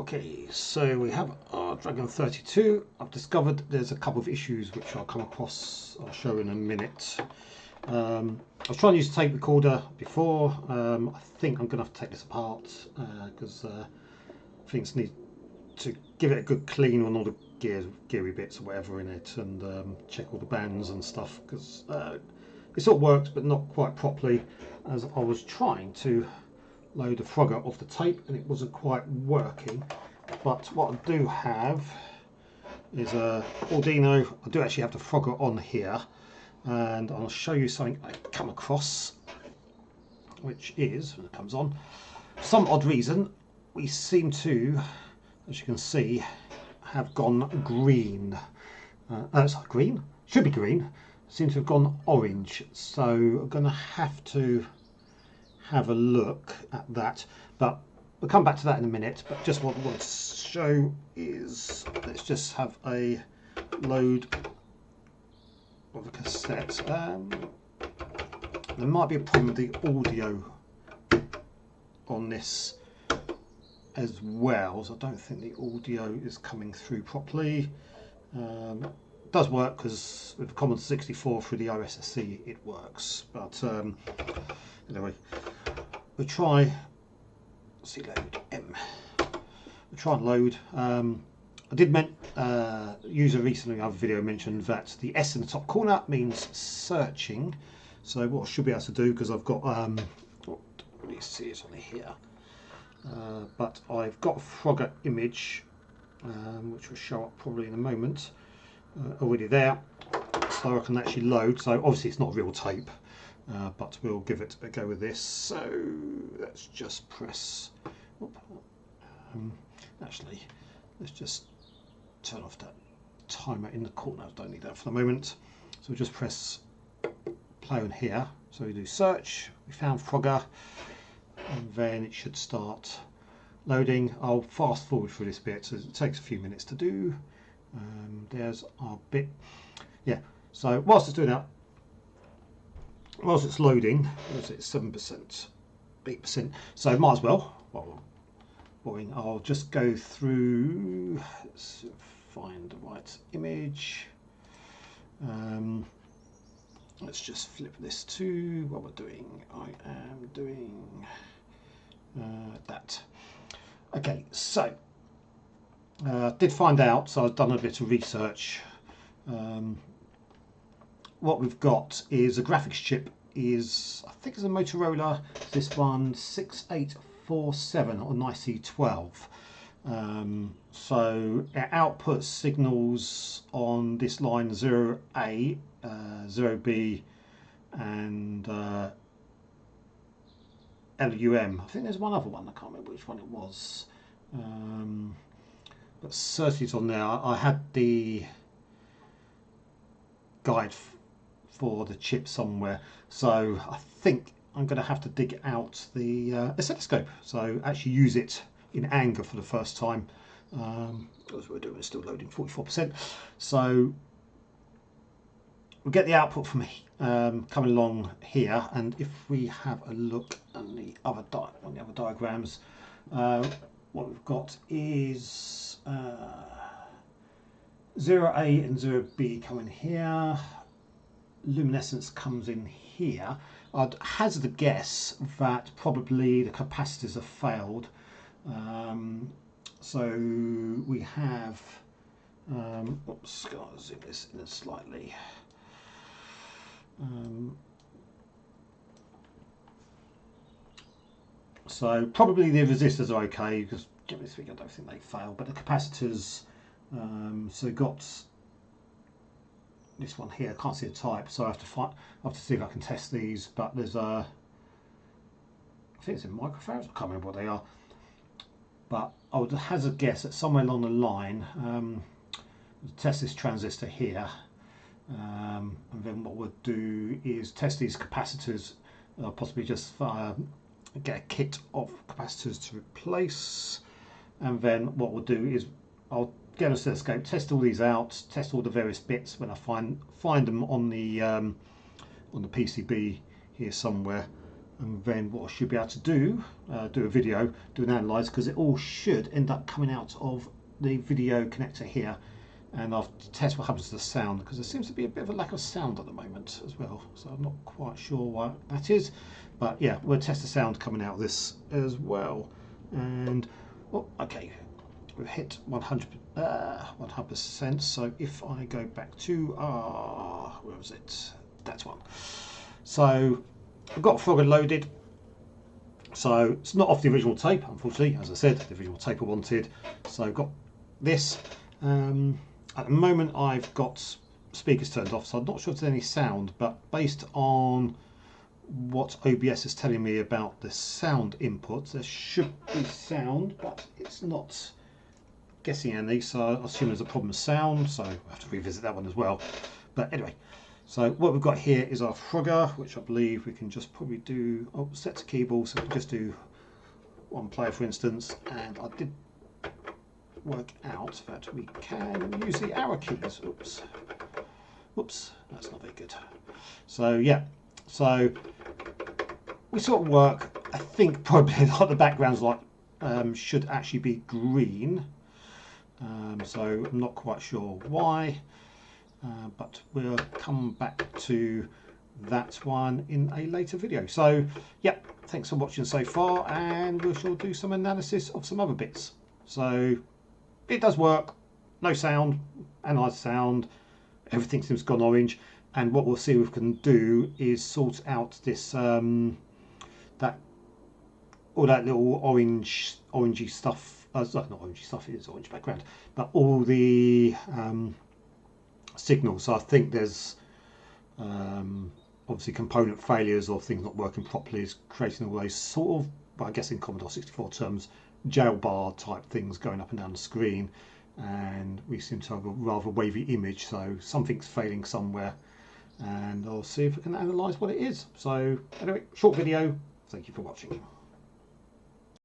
Okay, so we have our Dragon32. I've discovered there's a couple of issues which I'll come across, I'll show in a minute. I was trying to use a tape recorder before. I think I'm going to have to take this apart because things need to give it a good clean on all the geary bits or whatever in it, and check all the bands and stuff, because it sort of worked but not quite properly, as I was trying to load the Frogger off the tape and it wasn't quite working. But what I do have is a Arduino. I do actually have the Frogger on here, and I'll show you something I come across, which is, when it comes on, for some odd reason we seem to, as you can see, have gone green. It's not green, should be green, seems to have gone orange, so I'm going to have to have a look at that, but we'll come back to that in a minute. But just what I want to show is, let's just have a load of a cassette. There might be a problem with the audio on this as well, so I don't think the audio is coming through properly. It does work because with the Commodore 64 through the RSSC it works, but anyway, we'll try C load M. We'll try and load. I did user recently in another video mentioned that the S in the top corner means searching. So what I should be able to do, because I've got don't really see it on here, but I've got a Frogger image which will show up probably in a moment, already there, so I can actually load. So obviously it's not real tape, but we'll give it a go with this. So let's just press, actually let's just turn off that timer in the corner, I don't need that for the moment. So we'll just press play on here. So we do search, we found Frogger, and then it should start loading. I'll fast forward through this bit, so it takes a few minutes to do. There's our bit. Yeah, so whilst it's doing that, whilst it's loading, what is it, 7%, 8%, so might as well, I'll just go through, let's find the right image. Let's just flip this to what we're doing. I am doing that. Okay, so did find out, so I've done a bit of research. What we've got is a graphics chip, is I think it's a Motorola, this one 6847 or IC12. So it outputs signals on this line 0A, 0B and LUM. I think there's one other one, I can't remember which one it was, but certainly it's on there. I had the guide for the chip somewhere, so I think I'm going to have to dig out the oscilloscope, so actually use it in anger for the first time. As we're doing, still loading 44%. So we'll get the output from coming along here, and if we have a look on the other diagrams, what we've got is 0A and 0B coming here. Luminescence comes in here. I'd hazard a guess that probably the capacitors have failed. So we have, oops, I'll zoom this in slightly. So probably the resistors are okay, because generally speaking I don't think they fail, but the capacitors, so got this one here, I can't see the type, so I have to see if I can test these, but there's I think it's in microfarads, I can't remember what they are, but I would hazard a guess that somewhere along the line, test this transistor here, and then what we'll do is test these capacitors, possibly just get a kit of capacitors to replace, and then what we'll do is I'll get an oscilloscope, test all these out, test all the various bits when I find them on the PCB here somewhere, and then what I should be able to do, do a video, do an analyze, because it all should end up coming out of the video connector here, and I'll test what happens to the sound, because there seems to be a bit of a lack of sound at the moment as well, so I'm not quite sure why that is, but yeah, we'll test the sound coming out of this as well. And oh, okay, we've hit 100%. So if I go back to where was it? That one. So I've got Frogger loaded. So it's not off the original tape, unfortunately. As I said, the original tape I wanted. So I've got this. At the moment, I've got speakers turned off, so I'm not sure if there's any sound. But based on what OBS is telling me about the sound input, there should be sound, but it's not guessing any, so I assume there's a problem with sound, so I have to revisit that one as well. But anyway, so what we've got here is our Frogger, which I believe we can just probably do, set to keyboard, so we can just do one player for instance, and I did work out that we can use the arrow keys. Oops, that's not very good. So yeah, so we sort of work, I think probably like the background's like should actually be green. So I'm not quite sure why, but we'll come back to that one in a later video. So yeah, thanks for watching so far, and we shall do some analysis of some other bits. So it does work, no sound, analyze sound, everything seems gone orange, and what we'll see if we can do is sort out this all that little orangey stuff. Not orangey stuff, it is orange background, but all the signals. So I think there's obviously component failures or things not working properly is creating all those sort of, well, I guess in Commodore 64 terms, jail bar type things going up and down the screen, and we seem to have a rather wavy image, so something's failing somewhere, and I'll see if I can analyse what it is. So anyway, short video, thank you for watching.